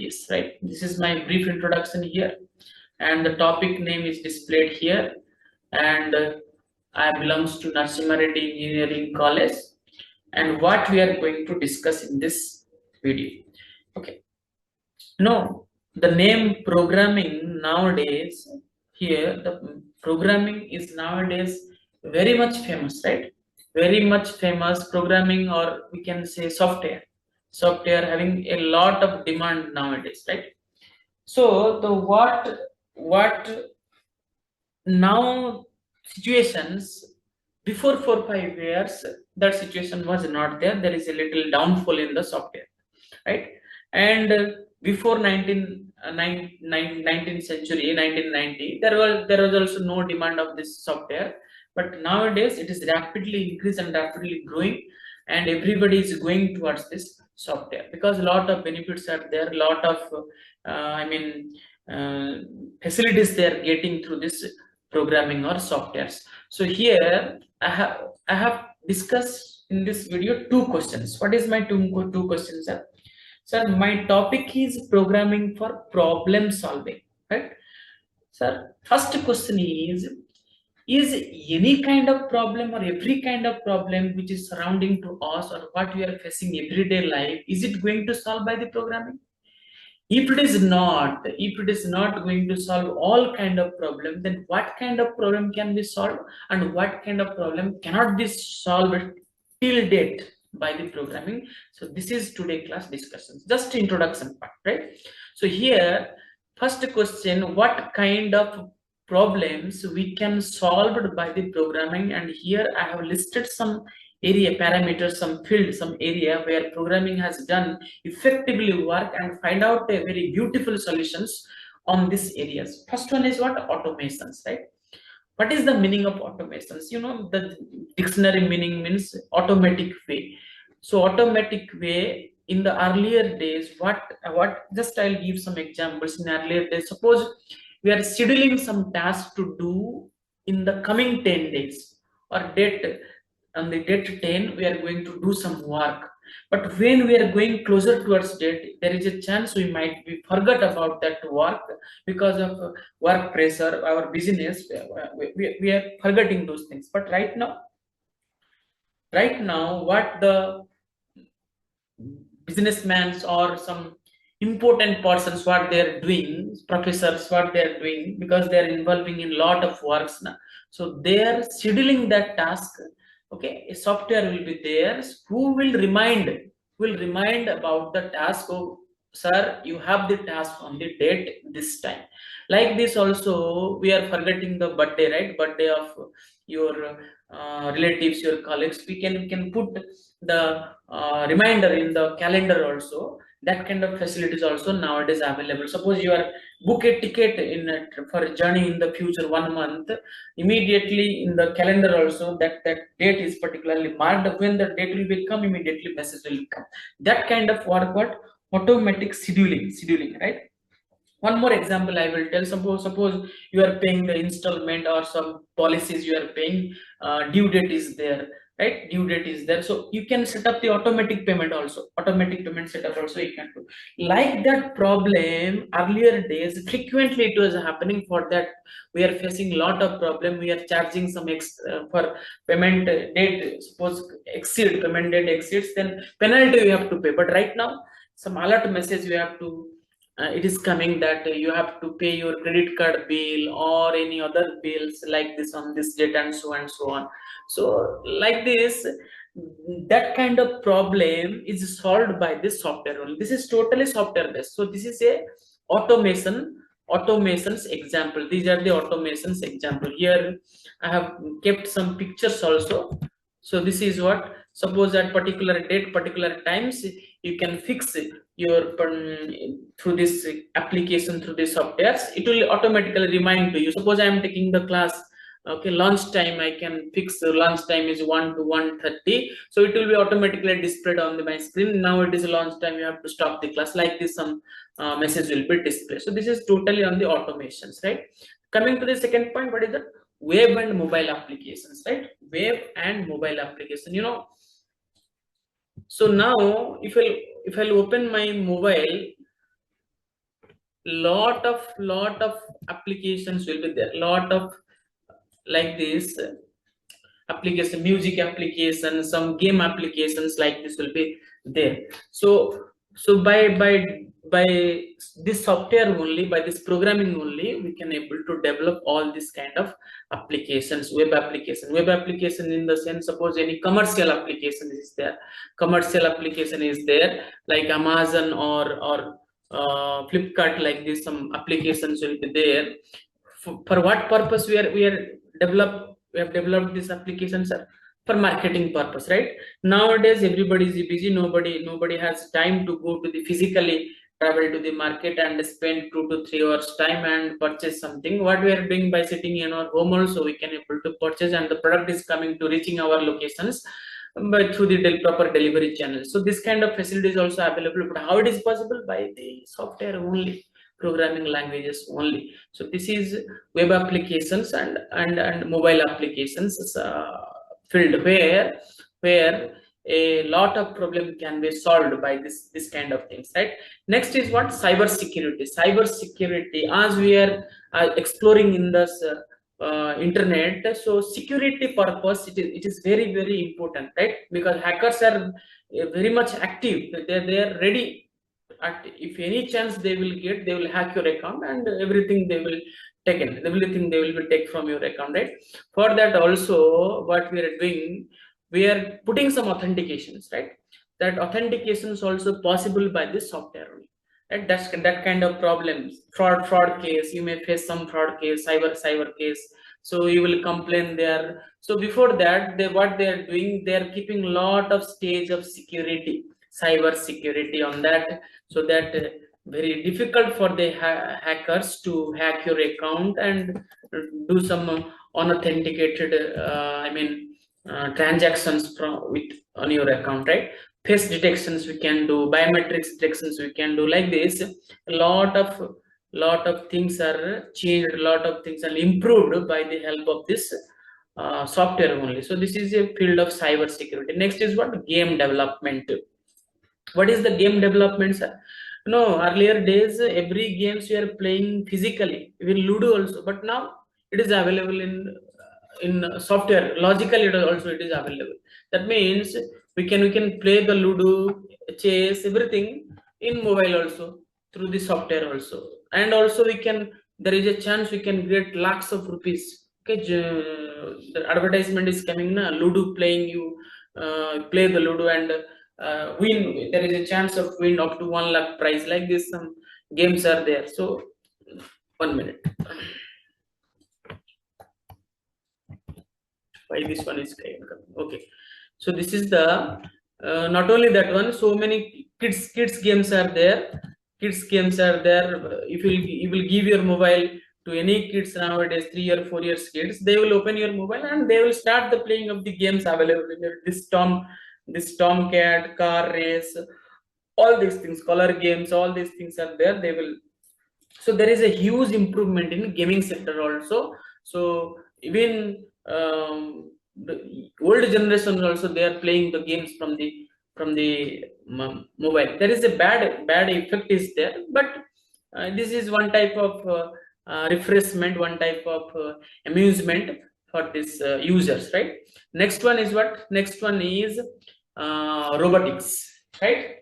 previous, right? This is my brief introduction here, and the topic name is displayed here, and I belongs to Narasimha Reddy Engineering College, and what we are going to discuss in this video. Okay, no, the name programming nowadays, here the programming is nowadays very much famous, right? Very much famous programming, or we can say software having a lot of demand nowadays, right? So the what now situations, before 4 5 years that situation was not there. There is a little downfall in the software, right? And before 19th century 1990, there was also no demand of this software, but nowadays it is rapidly increased and rapidly growing, and everybody is going towards this software because a lot of benefits are there, a lot of facilities they are getting through this programming or softwares. So here I have discussed in this video two questions. What is my two questions, sir? Sir, my topic is programming for problem solving, right? Sir, first question is any kind of problem or every kind of problem which is surrounding to us or what we are facing everyday life, is it going to solve by the programming? If it is not going to solve all kind of problem, then what kind of problem can be solved and what kind of problem cannot be solved till date by the programming? So this is today class discussions, just introduction part, right? So here, first question, what kind of problems we can solve by the programming? And here I have listed some area parameters, some field, some area where programming has done effectively work and find out a very beautiful solutions on these areas. First one is what? Automations, right? What is the meaning of automations? You know, the dictionary meaning means automatic way. So automatic way, in the earlier days, what just I'll give some examples. In earlier days, suppose we are scheduling some task to do in the coming 10 days, or date on the date 10 we are going to do some work, but when we are going closer towards date, there is a chance we might be forget about that work because of work pressure, our business. We are forgetting those things. But right now what the businessmen or some important persons, what they are doing, professors, what they are doing, because they are involving in lot of works now, so they are scheduling that task. Okay, a software will be there who will remind about the task. Oh, sir, you have the task on the date this time. Like this also, we are forgetting the birthday, right? Birthday of your relatives, your colleagues. We can put the reminder in the calendar also. That kind of facilities also nowadays available. Suppose you are book a ticket for a journey in the future 1 month, immediately in the calendar also that date is particularly marked. When the date will become, immediately message will come. That kind of work, what? Automatic scheduling, right? One more example I will tell. Suppose you are paying the installment or some policies you are paying, due date is there, right? Due date is there, so you can set up the automatic payment also. Automatic payment setup also you can do. Like that problem, earlier days frequently it was happening. For that we are facing lot of problem. We are charging some for payment date, suppose exceed payment date exceeds, then penalty you have to pay. But right now, some alert message you have to it is coming that you have to pay your credit card bill or any other bills like this on this date, and so on. So like this, that kind of problem is solved by this software only. This is totally software based. So this is a automations example. These are the automations example. Here I have kept some pictures also. So this is what, suppose at particular date, particular times, you can fix your through this application, through this softwares, it will automatically remind to you. Suppose I am taking the class, okay, lunch time, I can fix the lunch time is 1 to 1:30, so it will be automatically displayed on my screen. Now it is lunch time, you have to stop the class. Like this, some message will be displayed. So this is totally on the automations, right? Coming to the second point, what is that? Web and mobile applications, right? Web and mobile application, you know. So now if I'll open my mobile, lot of applications will be there, lot of like this application, music application, some game applications like this will be there. So by this software only, by this programming only, we can able to develop all this kind of applications, web application in the sense, suppose any commercial application is there, commercial application is there, like Amazon or Flipkart, like this, some applications will be there. For what purpose we have developed this application, sir? For marketing purpose, right? Nowadays everybody is busy, nobody has time to go to the physically travel to the market and spend 2 to 3 hours time and purchase something. What we are doing, by sitting in our home also, we can able to purchase, and the product is coming to reaching our locations but through the proper delivery channel. So this kind of facility is also available. But how it is possible? By the software only, programming languages only. So this is web applications and mobile applications field where a lot of problem can be solved by this kind of things, right? Next is what? Cyber security. As we are exploring in this internet, so security purpose, it is very important, right? Because hackers are very much active. They are ready. If any chance they will get, they will hack your account, and everything they will take in, everything they will be take from your account, right? For that also, what we are doing, we are putting some authentications, right? That authentication is also possible by this software only, right? That's that kind of problems, fraud case, you may face some fraud case, cyber case, so you will complain there. So before that, what they are doing, they are keeping lot of stage of security, cyber security on that, so that very difficult for the hackers to hack your account and do some unauthenticated transactions on your account, right? Face detections we can do, biometrics detections we can do, like this. A lot of things are changed, a lot of things are improved by the help of this software only. So this is a field of cyber security. Next is what? Game development. What is the game development, sir? No, earlier days every games we are playing physically, even Ludo also, but now it is available in software. Logically, it is available. That means we can play the Ludo, chess, everything in mobile also, through the software also, and also we can. There is a chance we can get lakhs of rupees. Okay, the advertisement is coming na, Ludo playing, you play the Ludo and win. There is a chance of win up to 1 lakh prize, like this. Some games are there. So 1 minute. Why this one is okay? So this is the not only that one. So many kids games are there. Kids games are there. If you will give your mobile to any kids nowadays, 3 or 4 years kids, they will open your mobile and they will start the playing of the games available in this Tomcat, car race, all these things, color games, all these things are there. They will. So there is a huge improvement in gaming sector also. So even the old generation also, they are playing the games from the mobile. There is a bad effect is there, but this is one type of refreshment, one type of amusement for these users, right? Next one is what? Next one is robotics, right?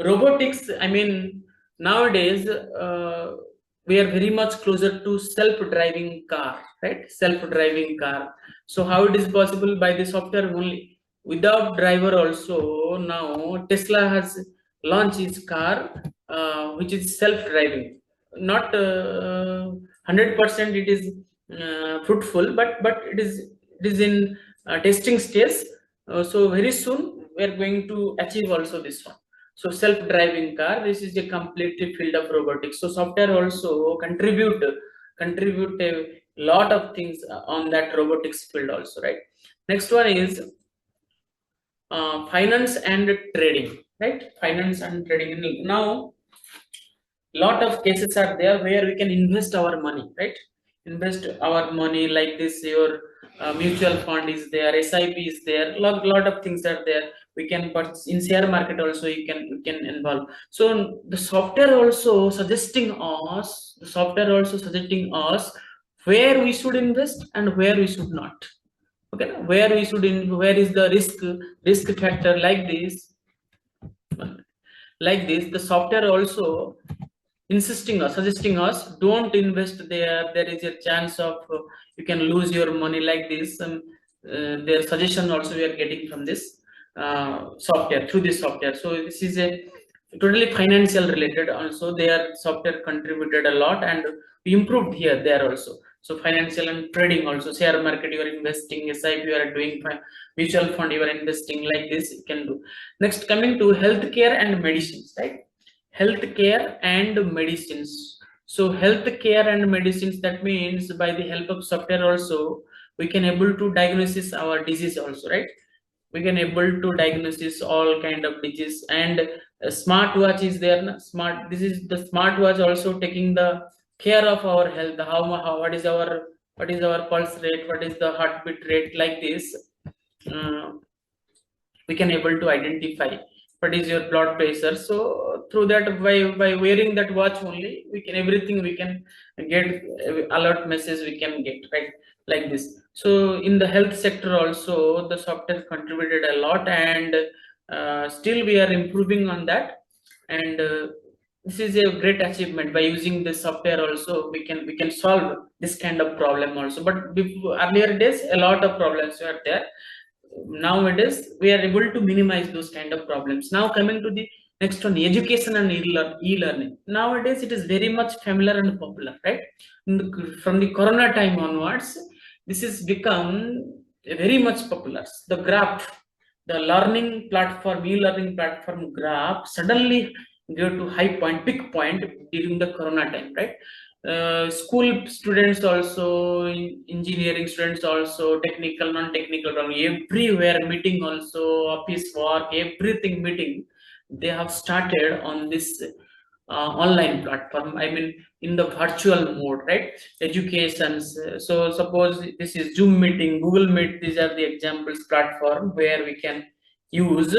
Robotics, I mean, nowadays we are very much closer to self-driving car, right? Self-driving car. So how it is possible? By the software only, without driver also. Now Tesla has launched its car which is self-driving. Not 100% it is fruitful, but it is in testing stage. So very soon we are going to achieve also this one. So self-driving car, this is a completely field of robotics. So software also contribute a lot of things on that robotics field also, right? Next one is finance and trading, right? Finance and trading. Now lot of cases are there where we can invest our money, right? Invest our money like this. Your mutual fund is there, SIP is there, lot of things are there. we can purchase in share market also. You can involve. So the software also suggesting us where we should invest and where we should not. Okay, where we should where is the risk factor, like this the software also insisting us, suggesting us, don't invest there, there is a chance of you can lose your money, like this. Their suggestion also we are getting from this software, through this software. So this is a totally financial related also. Their software contributed a lot and we improved here there also. So financial and trading also, share market you are investing, SIP you are doing, mutual fund you are investing, like this you can do. Next, coming to healthcare and medicines, right? Healthcare and medicines. So healthcare and medicines, that means by the help of software also we can able to diagnosis our disease also, right? We can able to diagnosis all kind of disease. And a smartwatch is there na? This is the smartwatch also taking the care of our health. How what is our pulse rate, what is the heartbeat rate, like this. uh, we can able to identify what is your blood pressure. So through that, by wearing that watch only, we can everything we can get, alert message we can get, right? Like this. So in the health sector also the software contributed a lot, and still we are improving on that. And this is a great achievement. By using this software also we can solve this kind of problem also. But before, earlier days a lot of problems were there. Nowadays we are able to minimize those kind of problems. Now coming to the next one, education and e-learning. Nowadays it is very much familiar and popular, right? From the corona time onwards, this has become very much popular. The graph, the learning platform, e-learning platform graph suddenly go to high point, peak point during the corona time, right? School students also, engineering students also, technical, non-technical, everywhere meeting also, office work, everything meeting, they have started on this online platform, I mean in the virtual mode, right? Educations. So suppose this is Zoom meeting, Google Meet, these are the examples platform where we can use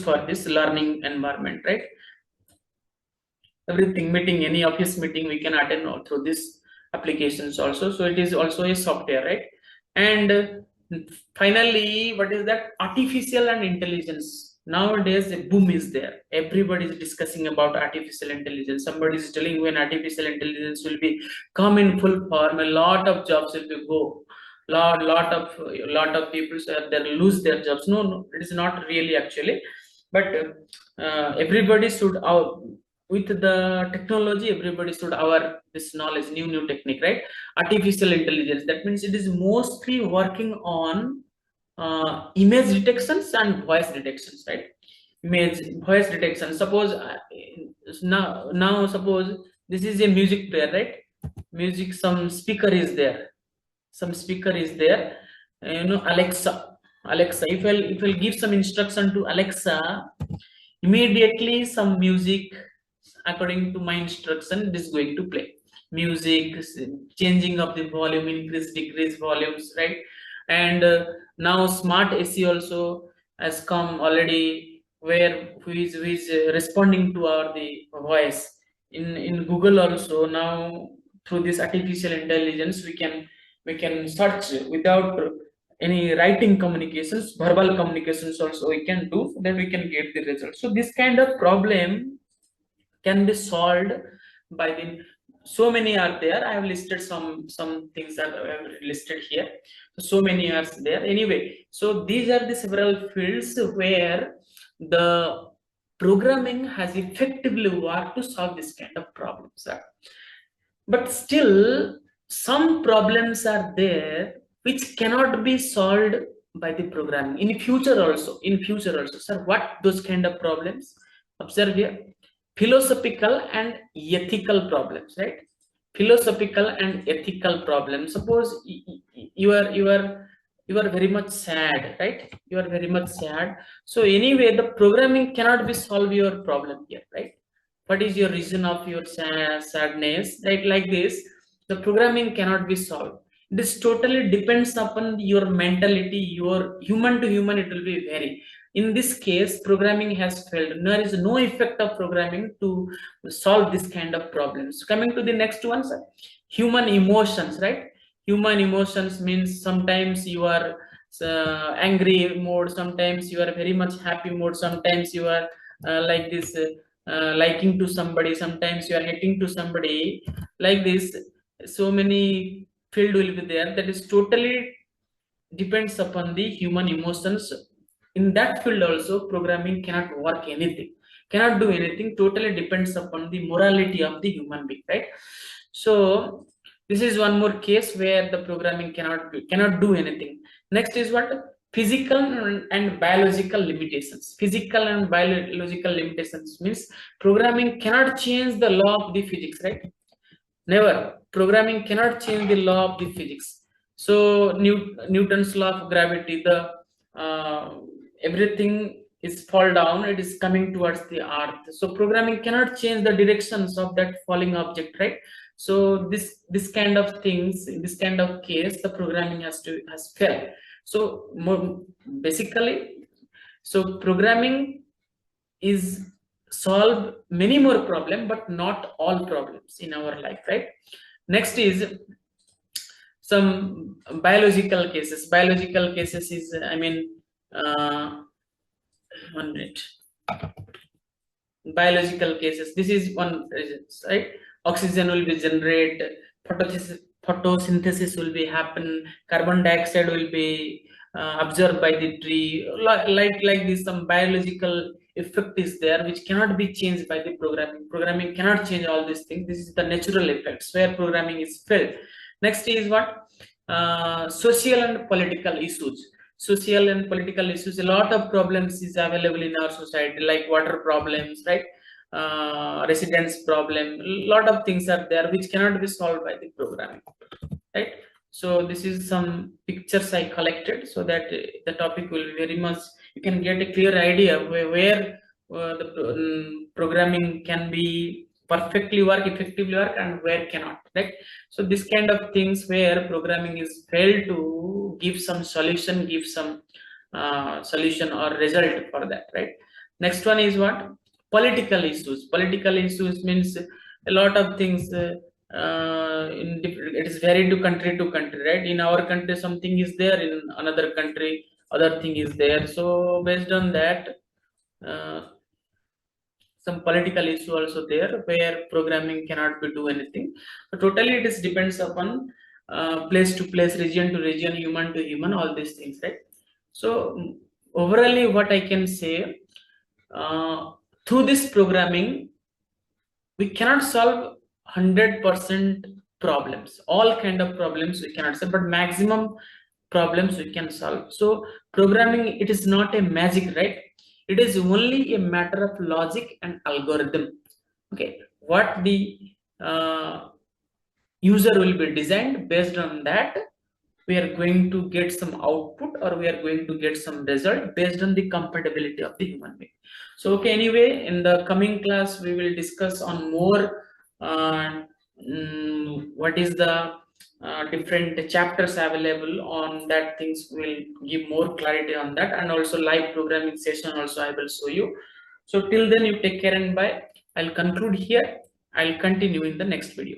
for this learning environment, right? Everything meeting, any office meeting we can attend through this applications also. So it is also a software, right? And finally, what is that? Artificial and intelligence. Nowadays a boom is there, everybody is discussing about artificial intelligence. Somebody is telling when artificial intelligence will be come in full form, a lot of jobs will be go, lot of people they lose their jobs. No, it is not really actually. But everybody should with the technology, everybody should our this knowledge, new technique, right? Artificial intelligence, that means it is mostly working on image detections and voice detections, right? Image, voice detection. Suppose now suppose this is a music player, right? Music, some speaker is there, Alexa, if I'll give some instruction to Alexa, immediately some music according to my instruction it is going to play. Music, changing of the volume, increase decrease volumes, right? And now smart AC also has come already, where who is responding to our the voice. In Google also now, through this artificial intelligence we can search without any writing communications, verbal communications also we can do, then we can get the result. So this kind of problem can be solved by the, so many are there. I have listed some things that I have listed here. So many are there anyway. So these are the several fields where the programming has effectively worked to solve this kind of problems. But still some problems are there which cannot be solved by the programming in future also. Sir, what those kind of problems? Observe here: philosophical and ethical problems, right? Philosophical and ethical problems. Suppose you are very much sad, right? You are very much sad. So anyway the programming cannot be solve your problem here, right? What is your reason of your sadness, right? Like this, the programming cannot be solved. This totally depends upon your mentality, your human to human, it will be vary. In this case, programming has failed. There is no effect of programming to solve this kind of problems. Coming to the next one, sir, human emotions, right? Human emotions means sometimes you are angry mode, sometimes you are very much happy mode, sometimes you are like this liking to somebody, sometimes you are hating to somebody, like this. So many field will be there, that is totally depends upon the human emotions. In that field also programming cannot work anything, cannot do anything, totally depends upon the morality of the human being, right? So this is one more case where the programming cannot do anything. Next is what? Physical and biological limitations. Physical and biological limitations means programming cannot change the law of the physics, right? Never. Programming cannot change the law of the physics. So Newton's law of gravity, the everything is fall down, it is coming towards the earth. So programming cannot change the directions of that falling object, right? So this kind of things, in this kind of case, the programming has failed. So basically, so programming is solve many more problem, but not all problems in our life, right? Next is some biological cases. Biological cases is, I mean, 1 minute. Biological cases, this is one reason, right? Oxygen will be generated, photosynthesis will be happen, carbon dioxide will be absorbed by the tree, like this. Some biological effect is there which cannot be changed by the programming cannot change all these things. This is the natural effects where programming is felt. Next is what? Social and political issues. Social and political issues, a lot of problems is available in our society, like water problems, right? Residence problem, lot of things are there which cannot be solved by the programming, right? So this is some pictures I collected so that the topic will very much, you can get a clear idea where the programming can be perfectly work, effectively work, and where cannot, right? So this kind of things where programming is failed to give some solution, give some solution or result for that, right? Next one is what? Political issues. Political issues means a lot of things. It is varied to country, right? In our country something is there, in another country other thing is there. So based on that, uh, some political issue also there where programming cannot be do anything. So totally it is depends upon place to place, region to region, human to human, all these things, right? So overally what I can say, uh, through this programming we cannot solve 100% problems, all kind of problems we cannot solve, but maximum problems we can solve. So programming, it is not a magic, right? It is only a matter of logic and algorithm. Okay, what the uh, user will be designed, based on that we are going to get some output, or we are going to get some result based on the compatibility of the human being. So okay, anyway, in the coming class we will discuss on more what is the different chapters available on that, things will give more clarity on that, and also live programming session also I will show you. So till then you take care and bye. I'll conclude here, I'll continue in the next video.